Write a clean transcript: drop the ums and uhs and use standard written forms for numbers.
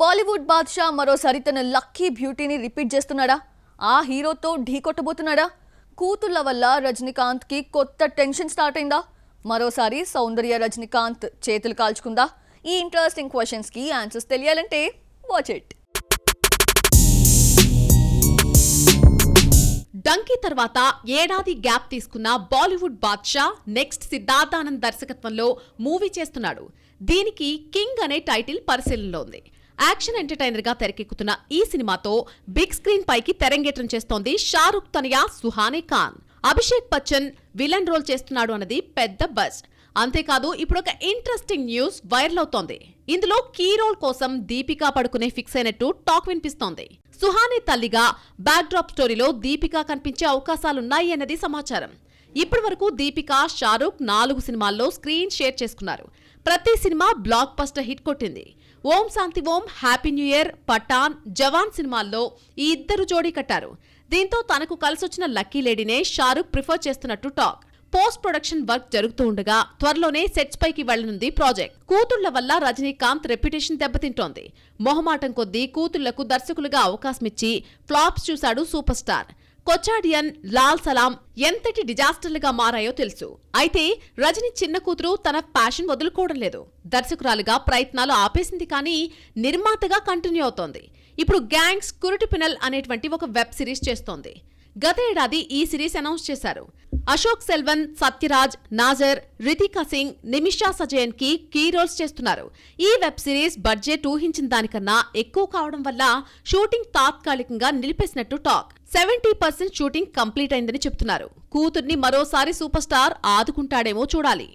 బాలీవుడ్ బాద్షా మరోసారి తన lucky బ్యూటీని repeat చేస్తున్నాడా? ఆ హీరోతో ఢీ కొట్టబోతున్నాడా? కూతుళ్ల వల్ల రజనీకాంత్ కి కొత్త టెన్షన్ స్టార్ట్ అయిందా? మరోసారి సౌందర్య రజనీకాంత్ చేతులు కాల్చుకుందా? ఈ ఇంట్రెస్టింగ్ క్వశ్చన్స్ కి ఆన్సర్స్ తెలియాలంటే వాచ్ ఇట్. డంకీ తర్వాత ఏడాది గ్యాప్ తీసుకున్న బాలీవుడ్ బాద్షా నెక్స్ట్ సిద్ధార్థానంద్ దర్శకత్వంలో మూవీ చేస్తున్నాడు. దీనికి కింగ్ అనే టైటిల్ పరిశీలనలో ఉంది. యాక్షన్ ఎంటర్టైనర్ గా తెరకెక్కుతున్న ఈ సినిమాతో బిగ్ స్క్రీన్ పైకి తెరంగేట్రం చేస్తోంది షారుఖ్ తనయ సుహానే ఖాన్. అభిషేక్ బచ్చన్ విలన్ రోల్ చేస్తున్నాడు అన్నది పెద్ద బజ్. అంతేకాదు ఇప్పుడు ఒక ఇంట్రెస్టింగ్ న్యూస్ వైరల్ అవుతోంది. ఇందులో కీ రోల్ కోసం దీపికా పడుకునే ఫిక్స్ అయినట్టు టాక్ వినిపిస్తోంది. సుహానే తల్లిగా బ్యాక్ డ్రాప్ స్టోరీలో దీపికా కనిపించే అవకాశాలున్నాయి అన్నది సమాచారం. ఇప్పటి వరకు దీపికా, షారుఖ్ 4 సినిమాల్లో స్క్రీన్ షేర్ చేసుకున్నారు. ప్రతి సినిమా బ్లాక్ బస్టర్ హిట్ కొట్టింది. ఓం శాంతి ఓం, హ్యాపీ న్యూ ఇయర్, పఠాన్, జవాన్ సినిమాల్లో ఈ ఇద్దరు జోడీ కట్టారు. దీంతో తనకు కలిసొచ్చిన లక్కీ లేడీనే షారుఖ్ ప్రిఫర్ చేస్తున్నట్టు టాక్. పోస్ట్ ప్రొడక్షన్ వర్క్ జరుగుతూ ఉండగా త్వరలోనే సెట్స్ పైకి వెళ్లనుంది ప్రాజెక్ట్. కూతుళ్ల వల్ల రజనీకాంత్ రెప్యుటేషన్ దెబ్బతింటోంది. మొహమాటం కొద్దీ కూతుళ్లకు దర్శకులుగా అవకాశమిచ్చి ఫ్లాప్స్ చూశాడు సూపర్ స్టార్. కొచాడియన్, లాల్ సలాం ఎంతటి డిజాస్టర్లుగా మారాయో తెలుసు. అయితే రజనీ చిన్న కూతురు తన ప్యాషన్ వదులుకోవడం లేదు. దర్శకురాలుగా ప్రయత్నాలు ఆపేసింది, కానీ నిర్మాతగా కంటిన్యూ అవుతోంది. ఇప్పుడు గ్యాంగ్స్ కురుటిపినల్ అనేటువంటి ఒక వెబ్ సిరీస్ చేస్తోంది. గత ఏడాది ఈ సిరీస్ అనౌన్స్ చేశారు. అశోక్ సెల్వన్, సత్యరాజ్, నాజర్, రితికా సింగ్, నిమిషా సజయన్ కి కీ రోల్స్ చేస్తున్నారు. ఈ వెబ్ సిరీస్ బడ్జెట్ ఊహించిన దానికన్నా ఎక్కువ కావడం వల్ల షూటింగ్ తాత్కాలికంగా నిలిపేసినట్టు టాక్. 70% షూటింగ్ కంప్లీట్ అయిందని చెప్తున్నారు. కూతుర్ని మరోసారి సూపర్ స్టార్ ఆదుకుంటాడేమో చూడాలి.